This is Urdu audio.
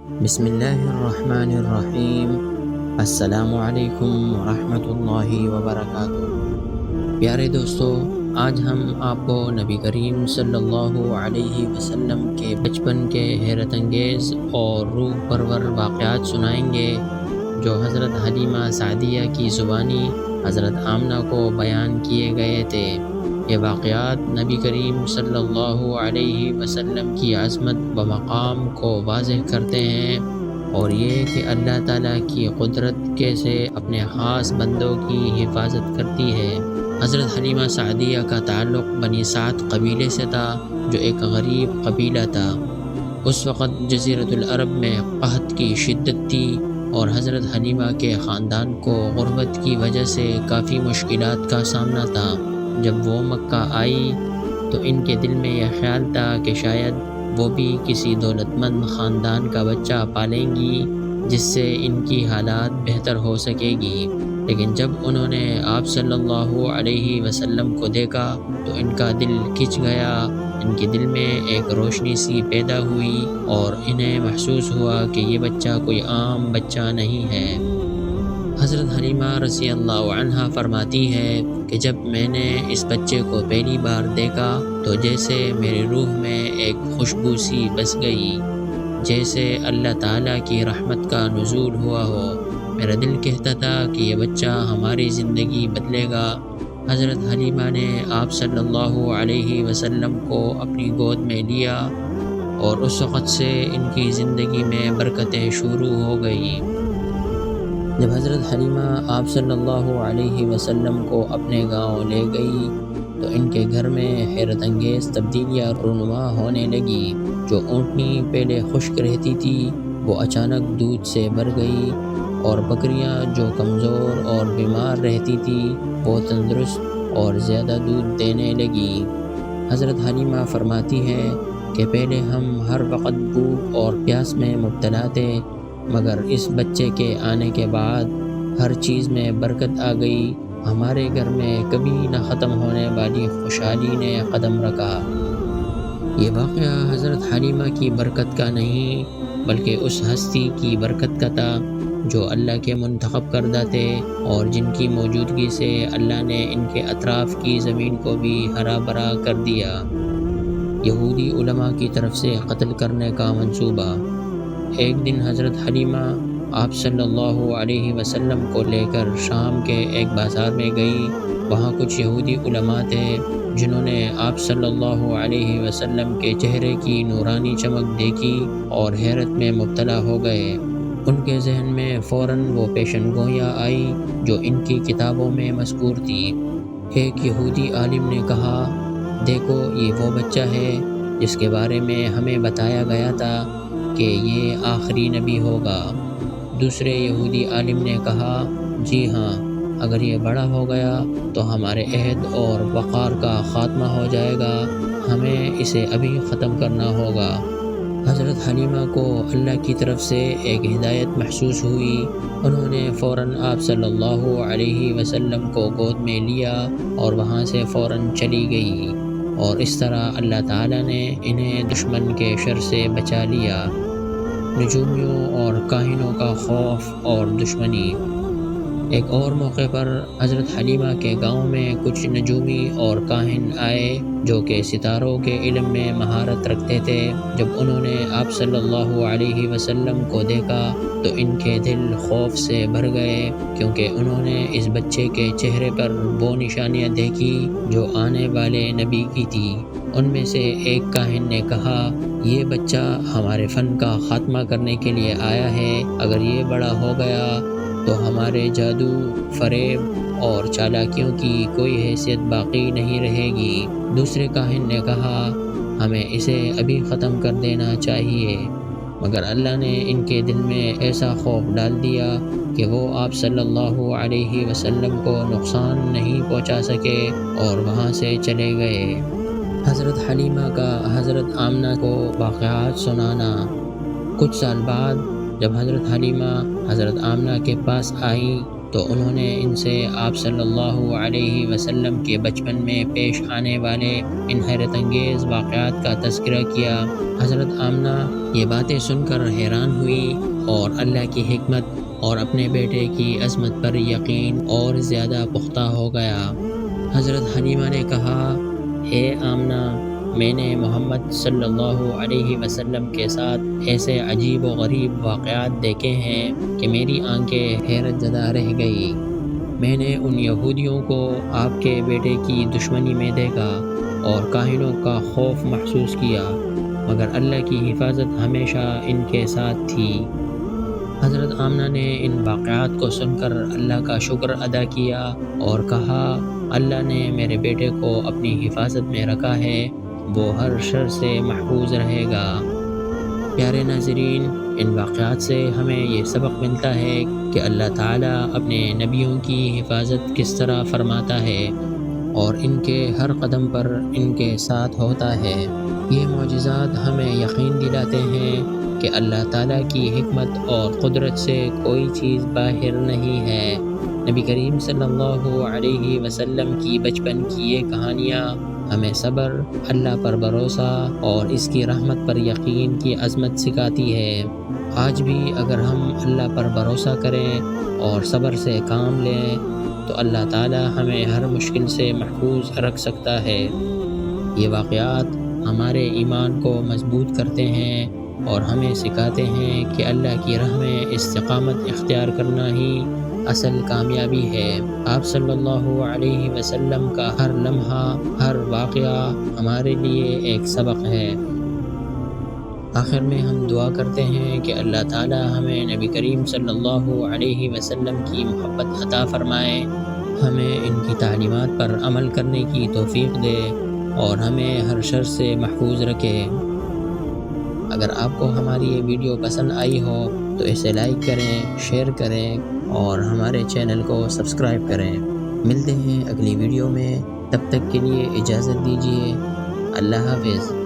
بسم اللہ الرحمن الرحیم۔ السلام علیکم ورحمۃ اللہ وبرکاتہ۔ پیارے دوستو، آج ہم آپ کو نبی کریم صلی اللہ علیہ وسلم کے بچپن کے حیرت انگیز اور روح پرور واقعات سنائیں گے جو حضرت حلیمہ سعدیہ کی زبانی حضرت آمنہ کو بیان کیے گئے تھے۔ یہ واقعات نبی کریم صلی اللہ علیہ وسلم کی عظمت و مقام کو واضح کرتے ہیں، اور یہ کہ اللہ تعالیٰ کی قدرت کیسے اپنے خاص بندوں کی حفاظت کرتی ہے۔ حضرت حلیمہ سعدیہ کا تعلق بنی سعد قبیلے سے تھا، جو ایک غریب قبیلہ تھا۔ اس وقت جزیرۃ العرب میں قحط کی شدت تھی، اور حضرت حلیمہ کے خاندان کو غربت کی وجہ سے کافی مشکلات کا سامنا تھا۔ جب وہ مکہ آئی تو ان کے دل میں یہ خیال تھا کہ شاید وہ بھی کسی دولت مند خاندان کا بچہ پالیں گی جس سے ان کی حالات بہتر ہو سکے گی، لیکن جب انہوں نے آپ صلی اللہ علیہ وسلم کو دیکھا تو ان کا دل کھنچ گیا۔ ان کے دل میں ایک روشنی سی پیدا ہوئی اور انہیں محسوس ہوا کہ یہ بچہ کوئی عام بچہ نہیں ہے۔ حضرت حلیمہ رضی اللہ عنہا فرماتی ہے کہ جب میں نے اس بچے کو پہلی بار دیکھا تو جیسے میری روح میں ایک خوشبو سی بس گئی، جیسے اللہ تعالیٰ کی رحمت کا نزول ہوا ہو۔ میرا دل کہتا تھا کہ یہ بچہ ہماری زندگی بدلے گا۔ حضرت حلیمہ نے آپ صلی اللہ علیہ وسلم کو اپنی گود میں لیا، اور اس وقت سے ان کی زندگی میں برکتیں شروع ہو گئیں۔ جب حضرت حلیمہ آپ صلی اللہ علیہ وسلم کو اپنے گاؤں لے گئی تو ان کے گھر میں حیرت انگیز تبدیلیاں رونما ہونے لگی۔ جو اونٹنی پہلے خشک رہتی تھی وہ اچانک دودھ سے بھر گئی، اور بکریاں جو کمزور اور بیمار رہتی تھی وہ تندرست اور زیادہ دودھ دینے لگی۔ حضرت حلیمہ فرماتی ہے کہ پہلے ہم ہر وقت بھوک اور پیاس میں مبتلا تھے، مگر اس بچے کے آنے کے بعد ہر چیز میں برکت آ گئی۔ ہمارے گھر میں کبھی نہ ختم ہونے والی خوشحالی نے قدم رکھا۔ یہ واقعہ حضرت حلیمہ کی برکت کا نہیں بلکہ اس ہستی کی برکت کا تھا جو اللہ کے منتخب کردہ تھے، اور جن کی موجودگی سے اللہ نے ان کے اطراف کی زمین کو بھی ہرا بھرا کر دیا۔ یہودی علماء کی طرف سے قتل کرنے کا منصوبہ۔ ایک دن حضرت حلیمہ آپ صلی اللہ علیہ وسلم کو لے کر شام کے ایک بازار میں گئی۔ وہاں کچھ یہودی علماء تھے جنہوں نے آپ صلی اللہ علیہ وسلم کے چہرے کی نورانی چمک دیکھی اور حیرت میں مبتلا ہو گئے۔ ان کے ذہن میں فوراً وہ پیشن گوئیاں آئی جو ان کی کتابوں میں مذکور تھی۔ ایک یہودی عالم نے کہا، دیکھو یہ وہ بچہ ہے جس کے بارے میں ہمیں بتایا گیا تھا کہ یہ آخری نبی ہوگا۔ دوسرے یہودی عالم نے کہا، جی ہاں، اگر یہ بڑا ہو گیا تو ہمارے عہد اور وقار کا خاتمہ ہو جائے گا، ہمیں اسے ابھی ختم کرنا ہوگا۔ حضرت حلیمہ کو اللہ کی طرف سے ایک ہدایت محسوس ہوئی۔ انہوں نے فوراً آپ صلی اللہ علیہ وسلم کو گود میں لیا اور وہاں سے فوراً چلی گئی، اور اس طرح اللہ تعالیٰ نے انہیں دشمن کے شر سے بچا لیا۔ نجومیوں اور کاہنوں کا خوف اور دشمنی۔ ایک اور موقع پر حضرت حلیمہ کے گاؤں میں کچھ نجومی اور کاہن آئے جو کہ ستاروں کے علم میں مہارت رکھتے تھے۔ جب انہوں نے آپ صلی اللہ علیہ وسلم کو دیکھا تو ان کے دل خوف سے بھر گئے، کیونکہ انہوں نے اس بچے کے چہرے پر وہ نشانیاں دیکھی جو آنے والے نبی کی تھی۔ ان میں سے ایک کاہن نے کہا، یہ بچہ ہمارے فن کا خاتمہ کرنے کے لیے آیا ہے۔ اگر یہ بڑا ہو گیا تو ہمارے جادو، فریب اور چالاکیوں کی کوئی حیثیت باقی نہیں رہے گی۔ دوسرے کاہن نے کہا، ہمیں اسے ابھی ختم کر دینا چاہیے، مگر اللہ نے ان کے دل میں ایسا خوف ڈال دیا کہ وہ آپ صلی اللہ علیہ وسلم کو نقصان نہیں پہنچا سکے اور وہاں سے چلے گئے۔ حضرت حلیمہ کا حضرت آمنہ کو واقعات سنانا۔ کچھ سال بعد جب حضرت حلیمہ حضرت آمنہ کے پاس آئیں تو تو انہوں نے ان سے آپ صلی اللہ علیہ وسلم کے بچپن میں پیش آنے والے ان حیرت انگیز واقعات کا تذکرہ کیا۔ حضرت آمنہ یہ باتیں سن کر حیران ہوئی اور اللہ کی حکمت اور اپنے بیٹے کی عظمت پر یقین اور زیادہ پختہ ہو گیا۔ حضرت حلیمہ نے کہا، اے آمنہ، میں نے محمد صلی اللہ علیہ وسلم کے ساتھ ایسے عجیب و غریب واقعات دیکھے ہیں کہ میری آنکھیں حیرت زدہ رہ گئی۔ میں نے ان یہودیوں کو آپ کے بیٹے کی دشمنی میں دیکھا اور کاہنوں کا خوف محسوس کیا، مگر اللہ کی حفاظت ہمیشہ ان کے ساتھ تھی۔ حضرت آمنہ نے ان واقعات کو سن کر اللہ کا شکر ادا کیا اور کہا، اللہ نے میرے بیٹے کو اپنی حفاظت میں رکھا ہے، وہ ہر شر سے محفوظ رہے گا۔ پیارے ناظرین، ان واقعات سے ہمیں یہ سبق ملتا ہے کہ اللہ تعالیٰ اپنے نبیوں کی حفاظت کس طرح فرماتا ہے اور ان کے ہر قدم پر ان کے ساتھ ہوتا ہے۔ یہ معجزات ہمیں یقین دلاتے ہیں کہ اللہ تعالیٰ کی حکمت اور قدرت سے کوئی چیز باہر نہیں ہے۔ نبی کریم صلی اللہ علیہ وسلم کی بچپن کی یہ کہانیاں ہمیں صبر، اللہ پر بھروسہ اور اس کی رحمت پر یقین کی عظمت سکھاتی ہے۔ آج بھی اگر ہم اللہ پر بھروسہ کریں اور صبر سے کام لیں تو اللہ تعالی ہمیں ہر مشکل سے محفوظ رکھ سکتا ہے۔ یہ واقعات ہمارے ایمان کو مضبوط کرتے ہیں اور ہمیں سکھاتے ہیں کہ اللہ کی راہ میں استقامت اختیار کرنا ہی اصل کامیابی ہے۔ آپ صلی اللہ علیہ وسلم کا ہر لمحہ، ہر واقعہ ہمارے لیے ایک سبق ہے۔ آخر میں ہم دعا کرتے ہیں کہ اللہ تعالی ہمیں نبی کریم صلی اللہ علیہ وسلم کی محبت عطا فرمائے، ہمیں ان کی تعلیمات پر عمل کرنے کی توفیق دے اور ہمیں ہر شر سے محفوظ رکھے۔ اگر آپ کو ہماری یہ ویڈیو پسند آئی ہو تو اسے لائک کریں، شیئر کریں اور ہمارے چینل کو سبسکرائب کریں۔ ملتے ہیں اگلی ویڈیو میں، تب تک کے لیے اجازت دیجیے۔ اللہ حافظ۔